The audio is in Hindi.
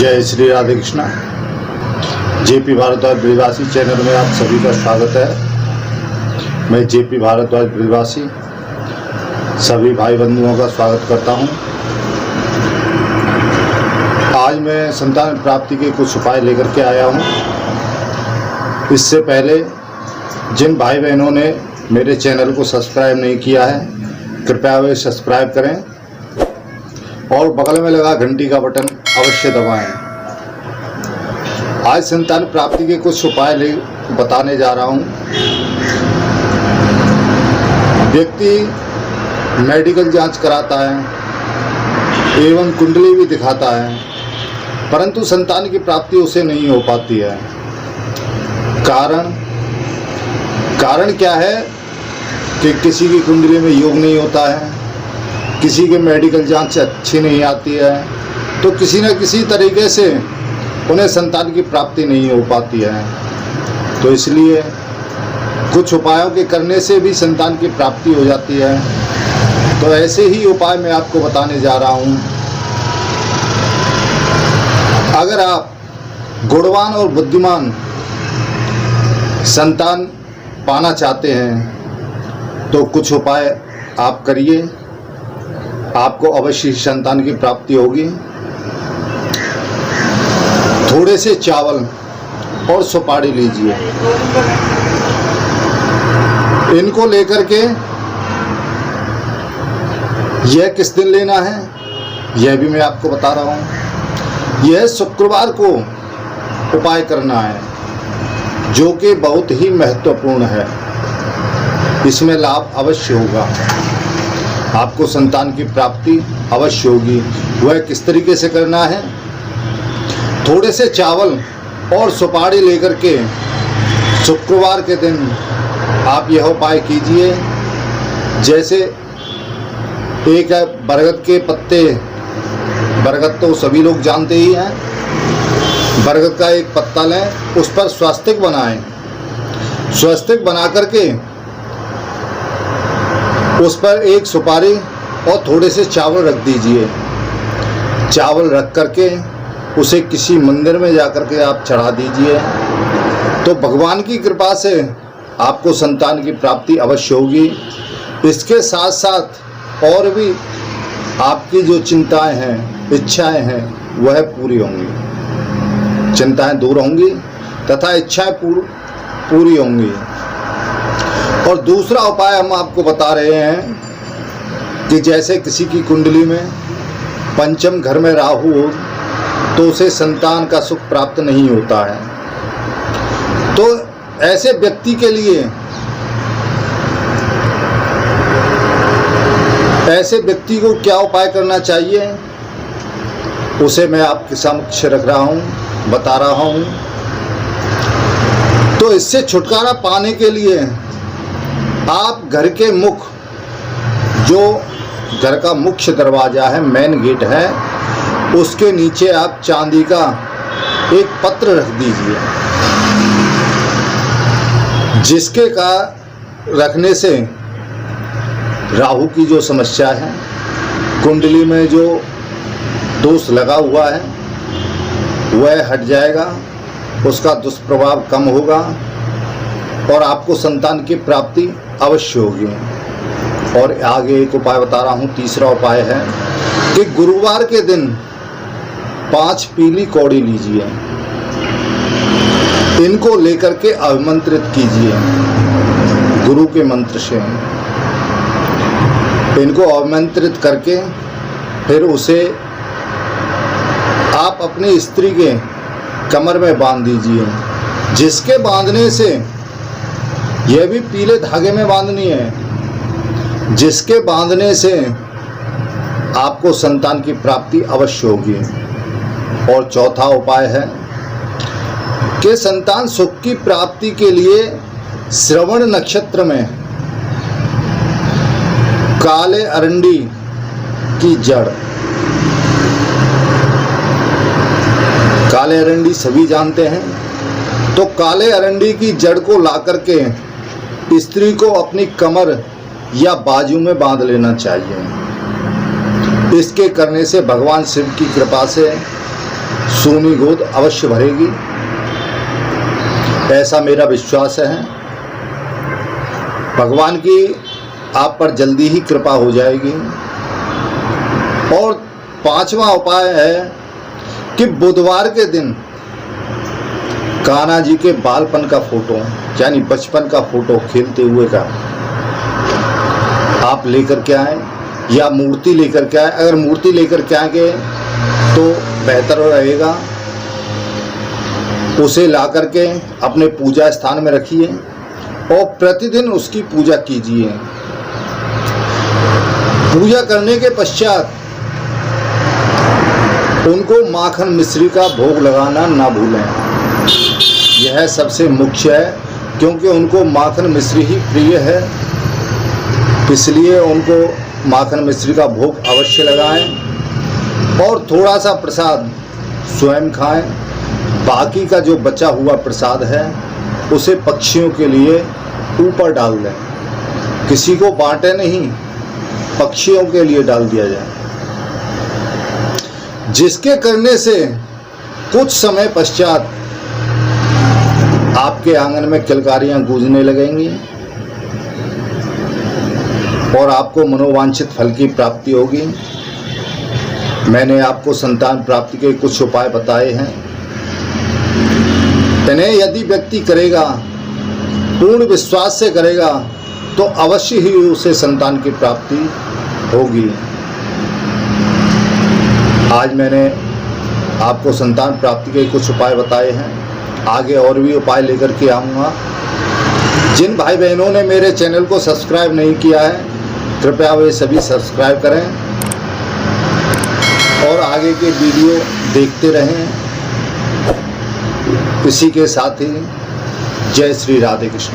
जय श्री राधे कृष्णा। जेपी भारद्वाज ब्रिजवासी चैनल में आप सभी का स्वागत है। मैं जेपी भारद्वाज ब्रिजवासी सभी भाई बंधुओं का स्वागत करता हूं। आज मैं संतान प्राप्ति के कुछ उपाय लेकर के आया हूं। इससे पहले जिन भाई बहनों ने मेरे चैनल को सब्सक्राइब नहीं किया है, कृपया वे सब्सक्राइब करें और बगल में लगा घंटी का बटन अवश्य दबाएं। आज संतान प्राप्ति के कुछ उपाय बताने जा रहा हूं। व्यक्ति मेडिकल जांच कराता है एवं कुंडली भी दिखाता है, परंतु संतान की प्राप्ति उसे नहीं हो पाती है। कारण क्या है कि किसी की कुंडली में योग नहीं होता है, किसी के मेडिकल जांच अच्छी नहीं आती है, तो किसी न किसी तरीके से उन्हें संतान की प्राप्ति नहीं हो पाती है। तो इसलिए कुछ उपायों के करने से भी संतान की प्राप्ति हो जाती है। तो ऐसे ही उपाय मैं आपको बताने जा रहा हूँ। अगर आप गुणवान और बुद्धिमान संतान पाना चाहते हैं तो कुछ उपाय आप करिए, आपको अवश्य संतान की प्राप्ति होगी। थोड़े से चावल और सुपारी लीजिए, इनको लेकर के यह किस दिन लेना है यह भी मैं आपको बता रहा हूँ। यह शुक्रवार को उपाय करना है, जो कि बहुत ही महत्वपूर्ण है। इसमें लाभ अवश्य होगा, आपको संतान की प्राप्ति अवश्य होगी। वह किस तरीके से करना है? थोड़े से चावल और सुपारी लेकर के शुक्रवार के दिन आप यह उपाय कीजिए। जैसे एक है बरगद के पत्ते, बरगद तो सभी लोग जानते ही हैं। बरगद का एक पत्ता लें, उस पर स्वास्तिक बनाएं। स्वास्तिक बना करके उस पर एक सुपारी और थोड़े से चावल रख दीजिए। चावल रख करके उसे किसी मंदिर में जाकर के आप चढ़ा दीजिए, तो भगवान की कृपा से आपको संतान की प्राप्ति अवश्य होगी। इसके साथ साथ और भी आपकी जो चिंताएं हैं, इच्छाएं हैं, वह पूरी होंगी। चिंताएं दूर होंगी तथा इच्छाएं पूरी होंगी। और दूसरा उपाय हम आपको बता रहे हैं कि जैसे किसी की कुंडली में पंचम घर में राहु हो तो उसे संतान का सुख प्राप्त नहीं होता है। तो ऐसे व्यक्ति के लिए, ऐसे व्यक्ति को क्या उपाय करना चाहिए, उसे मैं आपके समक्ष रख रहा हूँ, बता रहा हूँ। तो इससे छुटकारा पाने के लिए आप घर के मुख, जो घर का मुख्य दरवाज़ा है, मेन गेट है, उसके नीचे आप चांदी का एक पत्र रख दीजिए, जिसके का रखने से राहु की जो समस्या है, कुंडली में जो दोष लगा हुआ है, वह हट जाएगा, उसका दुष्प्रभाव कम होगा और आपको संतान की प्राप्ति अवश्य होगी। और आगे एक उपाय बता रहा हूँ। तीसरा उपाय है कि गुरुवार के दिन 5 पीली कौड़ी लीजिए, इनको लेकर के आमंत्रित कीजिए गुरु के मंत्र से। इनको आमंत्रित करके फिर उसे आप अपनी स्त्री के कमर में बांध दीजिए, जिसके बांधने से, यह भी पीले धागे में बांधनी है, जिसके बांधने से आपको संतान की प्राप्ति अवश्य होगी। और चौथा उपाय है कि संतान सुख की प्राप्ति के लिए श्रवण नक्षत्र में काले अरंडी की जड़, काले अरंडी सभी जानते हैं, तो काले अरंडी की जड़ को ला करके स्त्री को अपनी कमर या बाजू में बांध लेना चाहिए। इसके करने से भगवान शिव की कृपा से सूनी गोद अवश्य भरेगी, ऐसा मेरा विश्वास है। भगवान की आप पर जल्दी ही कृपा हो जाएगी। और 5वां उपाय है कि बुधवार के दिन कान्हा जी के बालपन का फोटो, यानी बचपन का फोटो खेलते हुए का आप लेकर के आए, या मूर्ति लेकर के आए। अगर मूर्ति लेकर के आएंगे तो बेहतर रहेगा। उसे ला करके अपने पूजा स्थान में रखिए और प्रतिदिन उसकी पूजा कीजिए। पूजा करने के पश्चात उनको माखन मिश्री का भोग लगाना ना भूलें। यह सबसे मुख्य है, क्योंकि उनको माखन मिश्री ही प्रिय है, इसलिए उनको माखन मिश्री का भोग अवश्य लगाएं और थोड़ा सा प्रसाद स्वयं खाएं। बाकी का जो बचा हुआ प्रसाद है उसे पक्षियों के लिए ऊपर डाल दें। किसी को बांटे नहीं, पक्षियों के लिए डाल दिया जाए, जिसके करने से कुछ समय पश्चात आपके आंगन में किलकारियां गूंजने लगेंगी और आपको मनोवांछित फल की प्राप्ति होगी। मैंने आपको संतान प्राप्ति के कुछ उपाय बताए हैं। इन्हें यदि व्यक्ति करेगा, पूर्ण विश्वास से करेगा, तो अवश्य ही उसे संतान की प्राप्ति होगी। आज मैंने आपको संतान प्राप्ति के कुछ उपाय बताए हैं, आगे और भी उपाय लेकर के आऊँगा। जिन भाई बहनों ने मेरे चैनल को सब्सक्राइब नहीं किया है, कृपया वे सभी सब्सक्राइब करें और आगे के वीडियो देखते रहें। इसी के साथ ही जय श्री राधे कृष्ण।